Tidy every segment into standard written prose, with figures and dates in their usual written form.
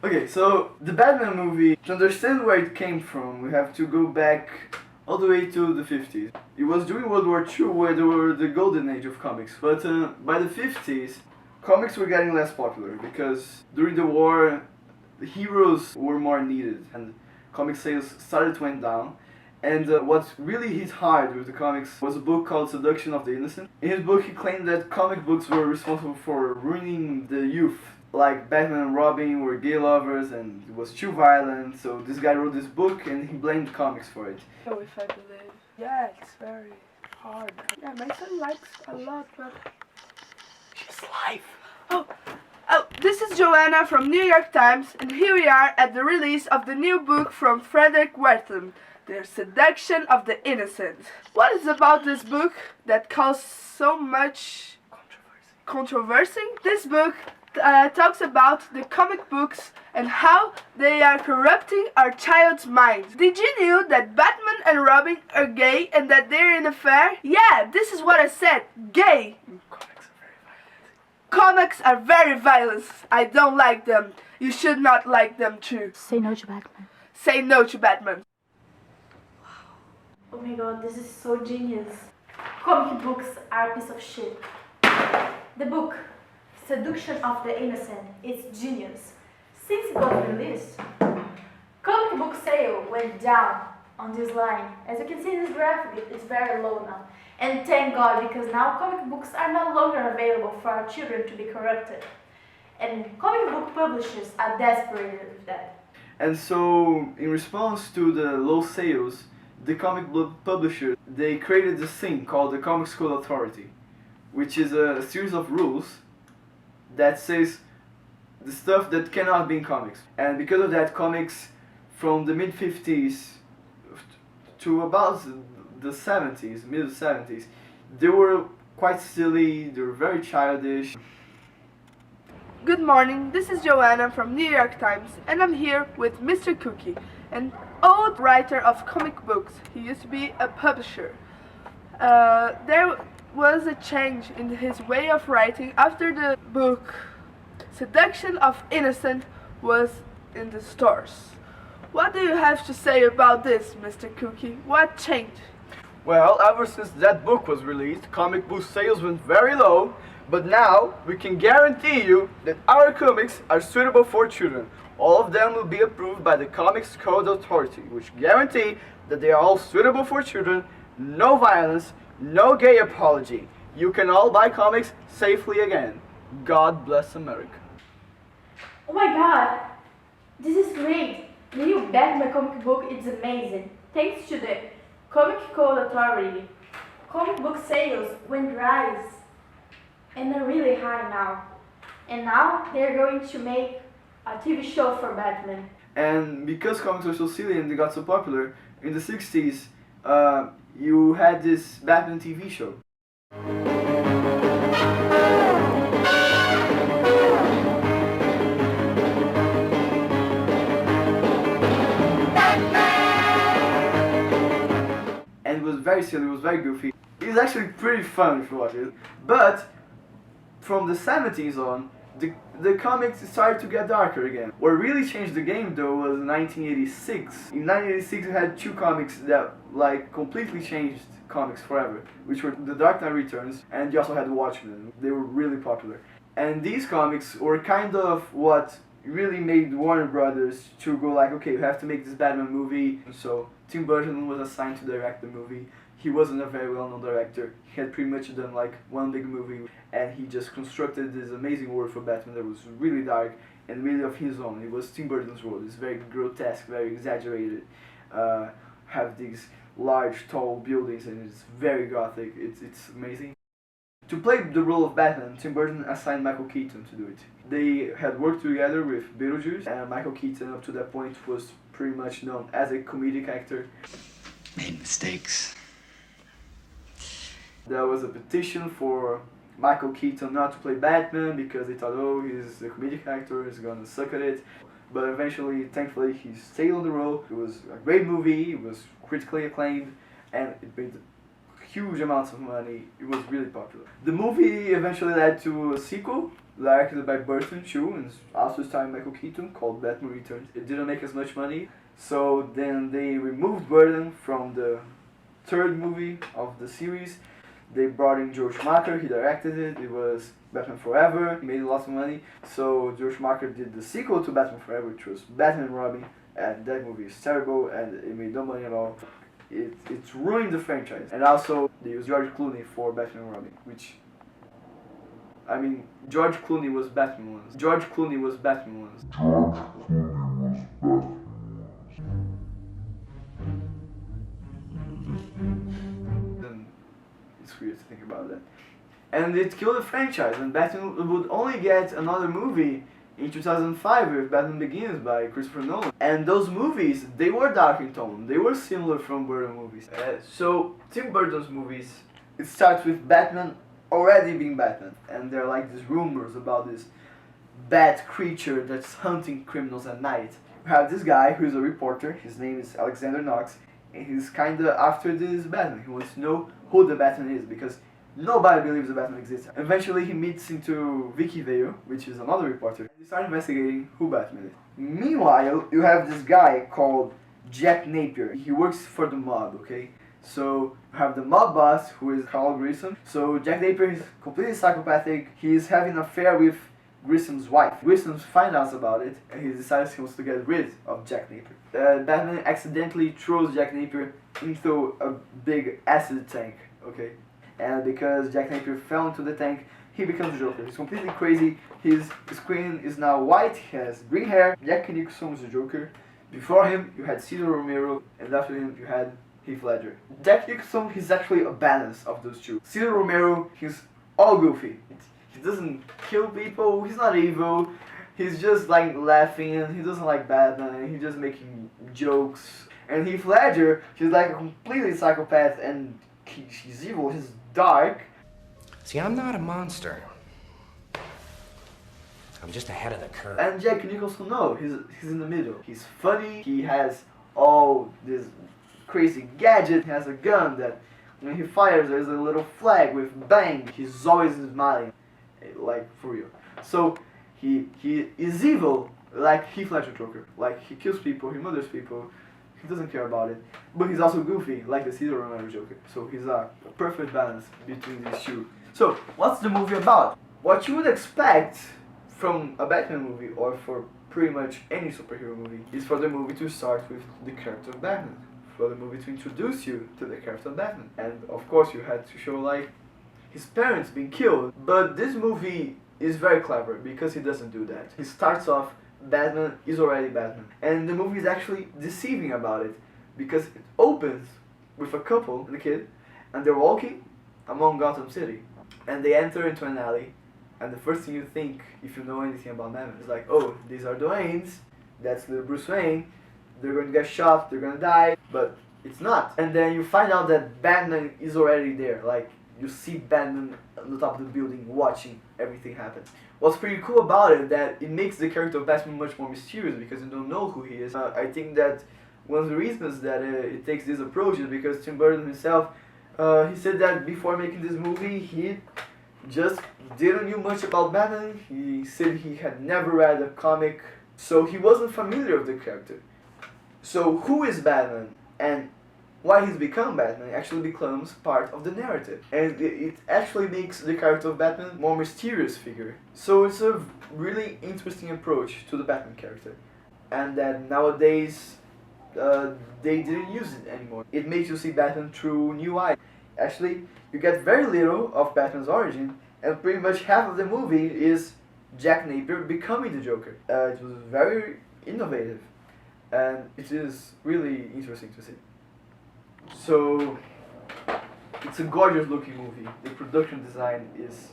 Okay, so the Batman movie, to understand where it came from, we have to go back all the way to the 50s. It was during World War II where there were the golden age of comics. But by the 50s, comics were getting less popular because during the war, the heroes were more needed and comic sales started to went down. And what really hit hard with the comics was a book called Seduction of the Innocent. In his book, he claimed that comic books were responsible for ruining the youth. Like Batman and Robin were gay lovers and it was too violent, so this guy wrote this book and he blamed comics for it. Oh, if I believe. Yeah, it's very hard. Yeah, my son likes a lot, but she's life. Oh, this is Joanna from New York Times, and here we are at the release of the new book from Frederick Wertham, The Seduction of the Innocent. What is about this book that caused so much controversy? This book talks about the comic books and how they are corrupting our child's minds. Did you know that Batman and Robin are gay and that they're in an affair? Yeah, this is what I said, gay. Comics are very violent. I don't like them. You should not like them too. Say no to Batman. Say no to Batman. Oh my god, this is so genius. Comic books are a piece of shit. The book, Seduction of the Innocent, is genius. Since it was released, comic book sale went down on this line. As you can see in this graphic, it's very low now. And thank God, because now comic books are no longer available for our children to be corrupted. And comic book publishers are desperate with that. And so, in response to the low sales, the comic book publisher, they created this thing called the Comics Code Authority, which is a series of rules that says the stuff that cannot be in comics. And because of that, comics from the mid-50s to about the 70s, mid-70s, they were quite silly, they were very childish. Good morning, this is Joanna from New York Times, and I'm here with Mr. Cookie, an old writer of comic books. He used to be a publisher. There was a change in his way of writing after the book Seduction of Innocent was in the stores. What do you have to say about this, Mr. Cookie? What changed? Well, ever since that book was released, comic book sales went very low, but now we can guarantee you that our comics are suitable for children. All of them will be approved by the Comics Code Authority, which guarantee that they are all suitable for children, no violence, no gay apology. You can all buy comics safely again. God bless America. Oh my god, this is great. The new Batman comic book is amazing. Thanks to the Comic Code Authority, comic book sales went rise and are really high now. And now they're going to make a TV show for Batman. And because comics were so silly and they got so popular, in the 60s, you had this Batman TV show. And it was very silly, it was very goofy. It was actually pretty fun if you watch it. But from the 70s on, the comics started to get darker again. What really changed the game though was 1986. In 1986 we had two comics that like completely changed comics forever, which were The Dark Knight Returns, and you also had Watchmen. They were really popular. And these comics were kind of what really made Warner Brothers to go like, okay, we have to make this Batman movie. And so Tim Burton was assigned to direct the movie. He wasn't a very well-known director. He had pretty much done like one big movie, and he just constructed this amazing world for Batman that was really dark and really of his own. It was Tim Burton's world. It's very grotesque, very exaggerated. Have these large, tall buildings, and it's very gothic. It's amazing. To play the role of Batman, Tim Burton assigned Michael Keaton to do it. They had worked together with Beetlejuice, and Michael Keaton up to that point was pretty much known as a comedic actor. Made mistakes. There was a petition for Michael Keaton not to play Batman because they thought, oh, he's a comedic actor, he's gonna suck at it. But eventually, thankfully, he stayed on the role. It was a great movie, it was critically acclaimed, and it made huge amounts of money. It was really popular. The movie eventually led to a sequel directed by Burton too, and also starring Michael Keaton, called Batman Returns. It didn't make as much money, so then they removed Burton from the third movie of the series. They brought in George Schumacher, he directed it. It was Batman Forever, he made lots of money. So George Schumacher did the sequel to Batman Forever, which was Batman and Robin, and that movie is terrible and it made no money at all. It's ruined the franchise. And also they used George Clooney for Batman and Robin, which, I mean, George Clooney was Batman once. George Clooney was Batman once. Then it's weird to think about that. And it killed the franchise, and Batman would only get another movie in 2005 with Batman Begins by Christopher Nolan. And those movies, they were dark in tone. They were similar from Burton movies. So Tim Burton's movies, it starts with Batman already being Batman, and there are like these rumors about this bat creature that's hunting criminals at night. You have this guy who's a reporter, his name is Alexander Knox, and he's kinda after this Batman. He wants to know who the Batman is, because nobody believes the Batman exists. Eventually he meets into Vicky Vale, which is another reporter, and they start investigating who Batman is. Meanwhile, you have this guy called Jack Napier. He works for the mob, okay? So you have the mob boss, who is Carl Grissom. So Jack Napier is completely psychopathic. He's having an affair with Grissom's wife. Grissom finds out about it, and he decides he wants to get rid of Jack Napier. Batman accidentally throws Jack Napier into a big acid tank, okay? And because Jack Napier fell into the tank, he becomes Joker. He's completely crazy. His screen is now white, he has green hair. Jack Nicholson is the Joker. Before him, you had Cesar Romero, and after him, you had Heath Ledger. Jack Nicholson, he's actually a balance of those two. Cesar Romero, he's all goofy. He doesn't kill people, he's not evil, he's just like laughing, he doesn't like Batman, he's just making jokes. And Heath Ledger, he's like a completely psychopath, and he's evil, he's dark. See, I'm not a monster. I'm just ahead of the curve. And Jack Nicholson, no, he's in the middle. He's funny, he has all this crazy gadget, he has a gun that when he fires there's a little flag with bang. He's always smiling, like for real. So he is evil like Heath Ledger Joker. Like he kills people, he murders people, he doesn't care about it. But he's also goofy like the Cesar Romero Joker. So he's a perfect balance between these two. So what's the movie about? What you would expect from a Batman movie, or for pretty much any superhero movie, is for the movie to start with the character of Batman. For the movie to introduce you to the character of Batman. And of course you had to show like his parents being killed. But this movie is very clever because he doesn't do that. He starts off, Batman is already Batman. And the movie is actually deceiving about it, because it opens with a couple and a kid, and they're walking among Gotham City. And they enter into an alley, and the first thing you think, if you know anything about Batman, is like, oh, these are the Waynes, that's the Bruce Wayne, they're going to get shot, they're going to die, but it's not. And then you find out that Batman is already there, like, you see Batman on the top of the building watching everything happen. What's pretty cool about it, that it makes the character of Batman much more mysterious, because you don't know who he is. I think that one of the reasons that it takes this approach is because Tim Burton himself, he said that before making this movie, he just didn't know much about Batman. He said he had never read a comic, so he wasn't familiar with the character. So who is Batman, and why he's become Batman actually becomes part of the narrative. And it actually makes the character of Batman more mysterious figure. So it's a really interesting approach to the Batman character. And that nowadays, they didn't use it anymore. It makes you see Batman through new eyes. Actually, you get very little of Batman's origin, and pretty much half of the movie is Jack Napier becoming the Joker. It was very innovative, and it is really interesting to see. So, it's a gorgeous looking movie. The production design is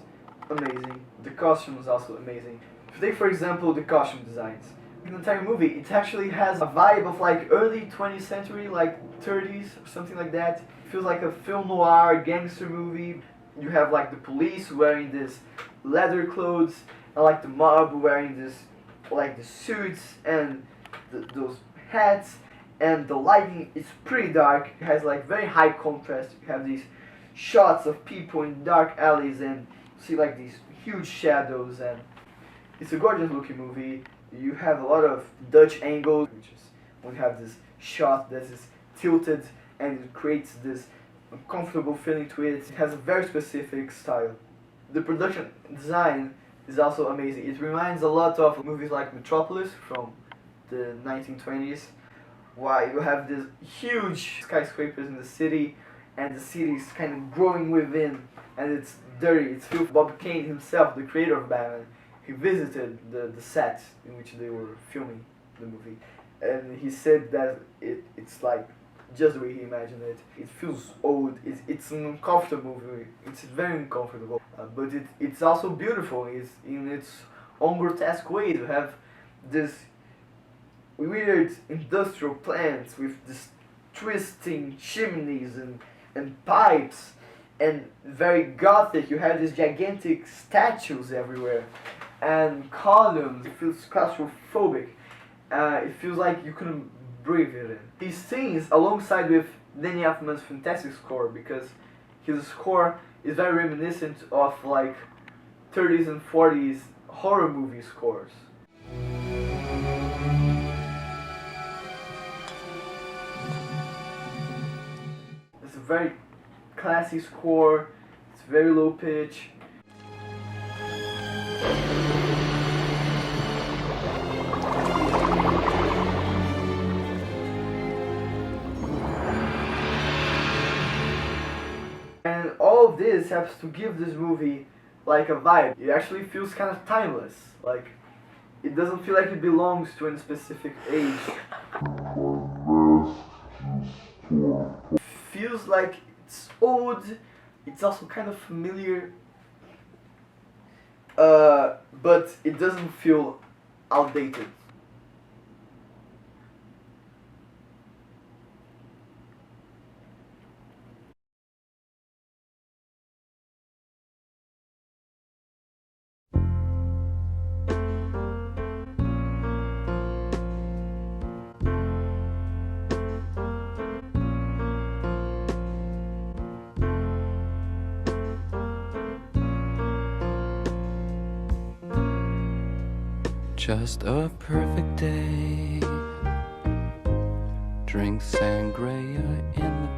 amazing. The costume is also amazing. If you take for example the costume designs, in the entire movie it actually has a vibe of like early 20th century, like 30s or something like that. It feels like a film noir gangster movie. You have like the police wearing this leather clothes, and like the mob wearing this, like the suits and those hats. And the lighting is pretty dark. It has like very high contrast. You have these shots of people in dark alleys, and you see like these huge shadows, and It's a gorgeous looking movie. You have a lot of Dutch angles, which is when you have this shot that is tilted and it creates this uncomfortable feeling to it. It has a very specific style. The production design is also amazing. It reminds a lot of movies like Metropolis from the 1920s, where you have these huge skyscrapers in the city, and the city is kind of growing within, and it's dirty, it's filthy. Bob Kane himself, the creator of Batman, he visited the set in which they were filming the movie, and he said that it's like just the way he imagined it. It feels old, it's an uncomfortable movie, it's very uncomfortable, but it's also beautiful. It's in its own grotesque way. You have this weird industrial plants with this twisting chimneys and pipes, and very gothic. You have these gigantic statues everywhere and columns. It feels claustrophobic. It feels like you couldn't breathe it in. These scenes alongside with Danny Elfman's fantastic score, because his score is very reminiscent of like 30s and 40s horror movie scores. It's a very classy score, it's very low pitch. And all of this helps to give this movie like a vibe. It actually feels kind of timeless. Like, it doesn't feel like it belongs to any specific age. Feels like it's old, it's also kind of familiar, but it doesn't feel outdated. Just a perfect day. Drink sangria in the